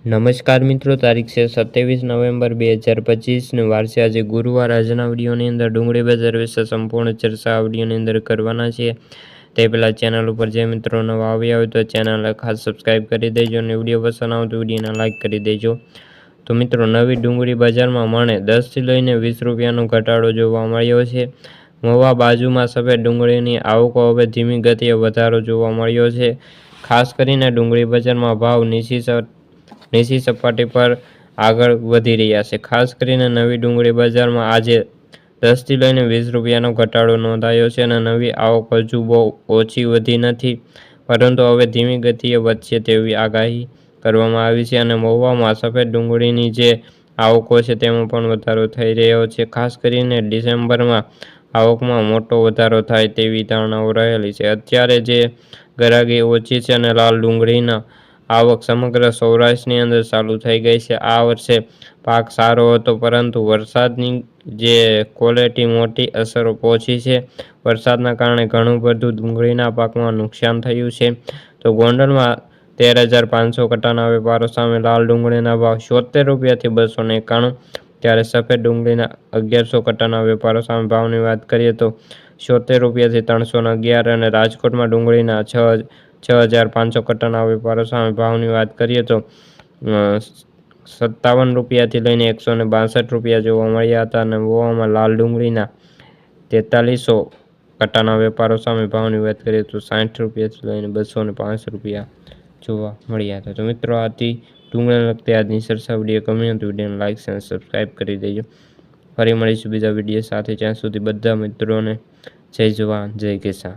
નમસ્કાર મિત્રો, તારીખ છે 27 નવેમ્બર 2025 ને વાર છે આજે ગુરુવાર। આજના વિડીયોની અંદર ડુંગળી બજાર વિશે સંપૂર્ણ ચર્ચા આ વિડીયોની અંદર કરવાના છે। તે પહેલાં ચેનલ ઉપર જે મિત્રો નવા આવ્યા હોય તો ચેનલને ખાસ સબસ્ક્રાઈબ કરી દેજો અને વિડીયો પસંદ આવે તો વિડીયોને લાઇક કરી દેજો। તો મિત્રો, નવી ડુંગળી બજારમાં મણે 10 થી લઈને 20 રૂપિયાનો ઘટાડો જોવા મળ્યો છે। મહુવા બાજુમાં સફેદ ડુંગળીની આવકો હવે ધીમી ગતિએ વધારો જોવા મળ્યો છે। ખાસ કરીને ડુંગળી બજારમાં ભાવ નીચી સપાટી પર આગળ વધી રહ્યા છે। ખાસ કરીને નવી ડુંગળી બજારમાં આજે 10 થી લઈને 20 રૂપિયાનો ઘટાડો નોંધાયો છે અને નવી આવક હજુ બહુ ઓછી વધી નથી, પરંતુ હવે ધીમી ગતિએ વધશે તેવી આગાહી કરવામાં આવી છે અને મહુવામાં સફેદ ડુંગળીની જે આવકો છે તેમાં પણ વધારો થઈ રહ્યો છે। ખાસ કરીને ડિસેમ્બરમાં આવકમાં મોટો વધારો થાય તેવી ધારણાઓ રહેલી છે। અત્યારે જે ગરાગી ઓછી છે અને લાલ ડુંગળીના આવક સમગ્ર સૌરાષ્ટ્રની અંદર ચાલુ થઈ ગઈ છે। આ વર્ષે પાક સારો હતો, પરંતુ વરસાદની જે ક્વોલિટી મોટી અસરો પહોંચી છે। વરસાદના કારણે ઘણું બધું ડુંગળીના પાકમાં નુકસાન થયું છે। તો ગોંડલમાં 13,500 કટ્ટાના વેપારો સામે લાલ ડુંગળીના ભાવ 76 રૂપિયાથી 291, ત્યારે સફેદ ડુંગળીના 1100 કટ્ટાના વેપારો સામે ભાવની વાત કરીએ તો 76 રૂપિયાથી 311 અને રાજકોટમાં ડુંગળીના 6,500 કટ્ટાના વેપારો સામે ભાવની વાત કરીએ તો 57 રૂપિયાથી લઈને 162 રૂપિયા જોવા મળ્યા હતા અને મહુવામાં લાલ ડુંગળીના 4300 કટ્ટાના વેપારો સામે ભાવની વાત કરીએ તો 60 રૂપિયાથી લઈને 205 રૂપિયા જોવા મળ્યા હતા। તો મિત્રો, આથી ડુંગળીને લગતી આજની ચર્ચા વિડીયો ગમ્યો તો વિડીયોને લાઇક અને સબસ્ક્રાઈબ કરી દેજો। ફરી મળીશું બીજા વિડીયો સાથે, ત્યાં સુધી બધા મિત્રોને જય જવાન જય કિસાન।